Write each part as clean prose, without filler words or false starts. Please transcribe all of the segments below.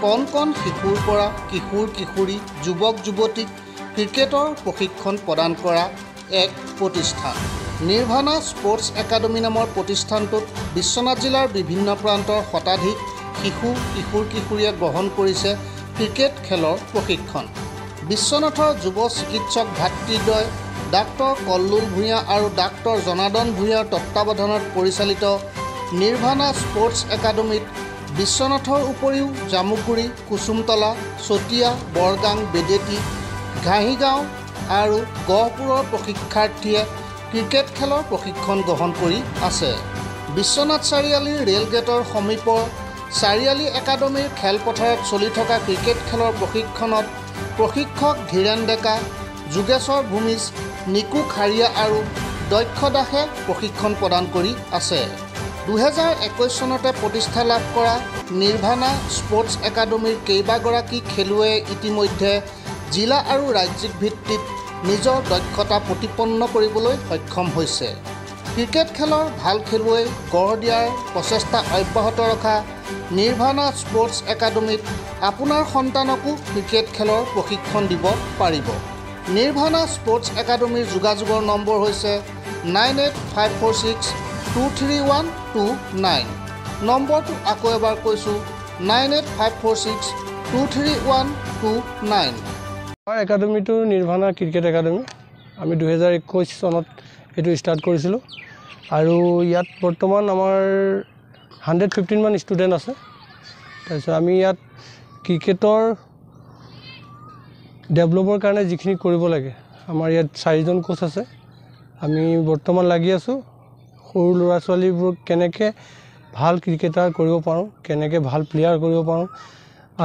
কণ কণ শিশুৰ পৰা কিশোৰ কিশোৰী যুৱক যুৱতীক ক্ৰিকেটৰ প্ৰশিক্ষণ প্ৰদান কৰা এক প্ৰতিষ্ঠান। নিৰ্ভানা স্পৰ্টছ একাডেমী নামৰ প্ৰতিষ্ঠানটোত বিশ্বনাথ জিলাৰ বিভিন্ন প্ৰান্তৰ শতাধিক শিশু কিশোৰ কিশোৰীয়ে গ্ৰহণ কৰিছে ক্ৰিকেট খেলৰ প্ৰশিক্ষণ। বিশ্বনাথৰ যুৱ চিকিৎসক ভাতৃদ্বয় ডাক্তৰ কল্লুল ভূঞা আৰু ডাক্তৰ জনাৰ্দন ভূঞাৰ তত্ত্বাৱধানত পৰিচালিত নিৰ্ভানা স্পৰ্টছ একাডেমীত বিশ্বনাথৰ উপৰিও জামুগুৰি, কুসুমতলা, চতিয়া, বৰগাং, বেদেতি, ঘাঁহিগাঁও আৰু গহপুৰৰ প্ৰশিক্ষাৰ্থীয়ে ক্ৰিকেট খেলৰ প্ৰশিক্ষণ গ্ৰহণ কৰি আছে। বিশ্বনাথ চাৰিআলিৰ ৰেল গেটৰ সমীপৰ চাৰিআলি একাডেমীৰ খেলপথাৰত চলি থকা ক্ৰিকেট খেলৰ প্ৰশিক্ষণত প্ৰশিক্ষক ধীৰেন ডেকা, যোগেশ্বৰ ভূমিজ, নিকু খাৰিয়া আৰু দক্ষ দাসে প্ৰশিক্ষণ প্ৰদান কৰি আছে। 2021 চনতে প্ৰতিষ্ঠা লাভ কৰা নিৰ্ভানা স্পৰ্টছ একাডেমীৰ কেইবাগৰাকী খেলুৱৈয়ে ইতিমধ্যে জিলা আৰু ৰাজ্যিক ভিত্তিত নিজৰ দক্ষতা প্ৰতিপন্ন কৰিবলৈ সক্ষম হৈছে। ক্ৰিকেট খেলৰ ভাল খেলুৱৈ গঢ় দিয়াৰ প্ৰচেষ্টা অব্যাহত ৰখা নিৰ্ভানা স্পৰ্টছ একাডেমীত আপোনাৰ সন্তানকো ক্ৰিকেট খেলৰ প্ৰশিক্ষণ দিব পাৰিব। নিৰ্ভানা স্পৰ্টছ একাডেমীৰ যোগাযোগৰ নম্বৰ হৈছে 9854623129। নম্বৰটো আকৌ এবাৰ কৈছোঁ 9854623129। আমাৰ একাডেমীটো নিৰ্ভানা ক্ৰিকেট একাডেমী। আমি 2021 চনত এইটো ষ্টাৰ্ট কৰিছিলোঁ আৰু ইয়াত বৰ্তমান আমাৰ 115 মান ষ্টুডেণ্ট আছে। তাৰপিছত আমি ইয়াত ক্ৰিকেটৰ ডেভেলপৰ কাৰণে যিখিনি কৰিব লাগে, আমাৰ ইয়াত 4জন কোচ আছে। আমি বৰ্তমান লাগি আছোঁ সৰু ল'ৰা ছোৱালীবোৰক কেনেকৈ ভাল ক্ৰিকেটাৰ কৰিব পাৰোঁ, কেনেকৈ ভাল প্লেয়াৰ কৰিব পাৰোঁ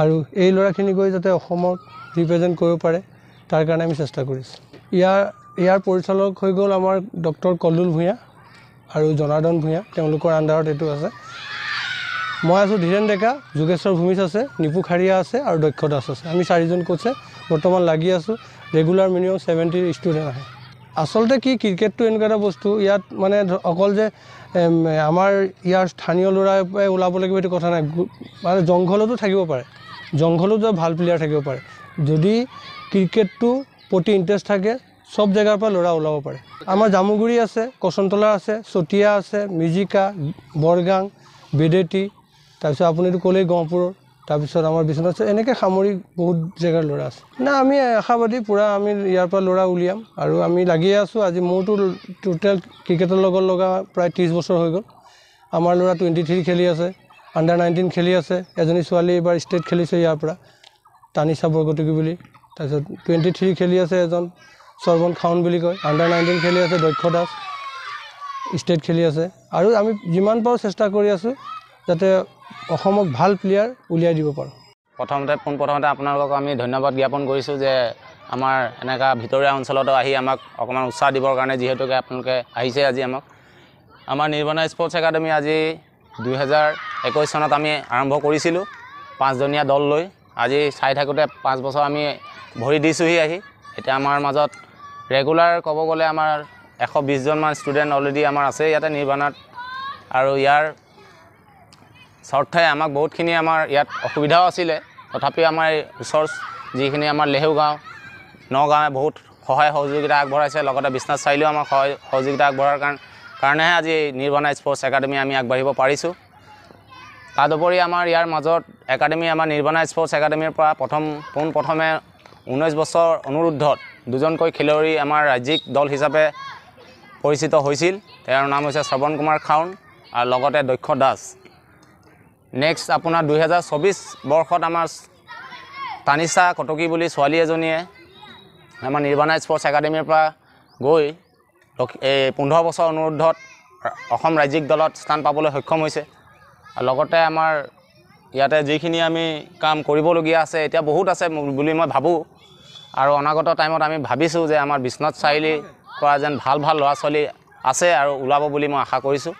আৰু এই ল'ৰাখিনি গৈ যাতে অসমক ৰিপ্ৰেজেণ্ট কৰিব পাৰে, তাৰ কাৰণে আমি চেষ্টা কৰিছোঁ। ইয়াৰ পৰিচালক হৈ গ'ল আমাৰ ডক্টৰ কল্লুল ভূঞা আৰু জনাৰ্দন ভূঞা, তেওঁলোকৰ আণ্ডাৰত এইটো আছে। মই আছোঁ ধীৰেন ডেকা, যোগেশ্বৰ ভূমিজ আছে, নিপু খাৰিয়া আছে আৰু দক্ষ দাস আছে। আমি 4জন কোচে বৰ্তমান লাগি আছোঁ। ৰেগুলাৰ মিনিমাম 70 ষ্টুডেণ্ট আহে। আচলতে কি ক্ৰিকেটটো এনেকুৱা এটা বস্তু, ইয়াত মানে অকল যে আমাৰ ইয়াৰ স্থানীয় ল'ৰাই ওলাব লাগিব এইটো কথা নাই। মানে জংঘলতো থাকিব পাৰে, জংঘলতো ভাল প্লেয়াৰ থাকিব পাৰে। যদি ক্ৰিকেটটো প্ৰতি ইণ্টাৰেষ্ট থাকে, চব জেগাৰ পৰা ল'ৰা ওলাব পাৰে। আমাৰ জামুগুৰি আছে, কচনতলা আছে, চতিয়া আছে, মিজিকা, বৰগাং, বেদেতি, তাৰপিছত আপুনিতো ক'লেই গহপুৰৰ, তাৰপিছত আমাৰ বিশ্বনাথ, এনেকৈ সামৰি বহুত জেগাৰ ল'ৰা আছে। না আমি আশাবাদী পূৰা আমি ইয়াৰ পৰা ল'ৰা উলিয়াম আৰু আমি লাগিয়ে আছোঁ। আজি মোৰতো টোটেল ক্ৰিকেটৰ লগত লগা প্ৰায় 30 বছৰ হৈ গ'ল। আমাৰ ল'ৰা 23 খেলি আছে, আণ্ডাৰ-19 খেলি আছে। এজনী ছোৱালী এইবাৰ ষ্টেট খেলিছে ইয়াৰ পৰা, তানিশা বৰগোহাঁই বুলি। তাৰপিছত 23 খেলি আছে এজন সৰ্বন খাউন বুলি কয়, আণ্ডাৰ-19 খেলি আছে দক্ষ দাস, ষ্টেট খেলি আছে। আৰু আমি যিমান পাৰোঁ চেষ্টা কৰি আছোঁ যাতে অসমক ভাল প্লেয়াৰ উলিয়াই দিব পাৰোঁ। পোনপ্ৰথমতে আপোনালোকক আমি ধন্যবাদ জ্ঞাপন কৰিছোঁ যে আমাৰ এনেকুৱা ভিতৰীয়া অঞ্চলতো আহি আমাক অকণমান উৎসাহ দিবৰ কাৰণে, যিহেতুকে আপোনালোকে আহিছে আজি আমাক। আমাৰ নিৰ্ভানা স্পৰ্টছ একাডেমী আজি 2021 চনত আমি আৰম্ভ কৰিছিলোঁ 5জনীয়া দল লৈ। আজি চাই থাকোঁতে 5 বছৰ আমি ভৰি দিছোঁহি আহি। এতিয়া আমাৰ মাজত ৰেগুলাৰ ক'ব গ'লে আমাৰ 120জন মান ষ্টুডেণ্ট অলৰেডি আমাৰ আছে ইয়াতে নিৰ্ভানাত। আৰু ইয়াৰ স্বাৰ্থে আমাক বহুতখিনি আমাৰ ইয়াত অসুবিধাও আছিলে, তথাপিও আমাৰ ওচৰ যিখিনি আমাৰ লেহেউ গাঁও, নগাঁৱে বহুত সহায় সহযোগিতা আগবঢ়াইছে। লগতে বিশ্বনাথ চাৰিআলিও আমাৰ সহযোগিতা আগবঢ়াৰ কাৰণেহে আজি নিৰ্ভানা স্পৰ্টছ একাডেমী আমি আগবাঢ়িব পাৰিছোঁ। তাৰোপৰি আমাৰ ইয়াৰ মাজত একাডেমী, আমাৰ নিৰ্ভানা স্পৰ্টছ একাডেমীৰ পৰা পোনপ্ৰথমে 19 বছৰ অনুৰুদ্ধত 2জনকৈ খেলুৱৈ আমাৰ ৰাজ্যিক দল হিচাপে পৰিচিত হৈছিল। তেওঁৰ নাম হৈছে শ্ৰৱণ কুমাৰ খাউন আৰু লগতে দক্ষ দাস। নেক্সট আপোনাৰ 2024 বৰ্ষত আমাৰ তানিশা কটকী বুলি ছোৱালী এজনীয়ে আমাৰ নিৰ্ভানা স্পৰ্টছ একাডেমীৰ পৰা গৈ 15 বছৰ অনুৰুদ্ধত অসম ৰাজ্যিক দলত স্থান পাবলৈ সক্ষম হৈছে। আৰু লগতে আমাৰ ইয়াতে যিখিনি আমি কাম কৰিবলগীয়া আছে, এতিয়া বহুত আছে বুলি মই ভাবোঁ। আৰু অনাগত টাইমত আমি ভাবিছোঁ যে আমাৰ বিশ্বনাথ চাৰিআলিৰ পৰা যেন ভাল ল'ৰা ছোৱালী আছে আৰু ওলাব বুলি মই আশা কৰিছোঁ।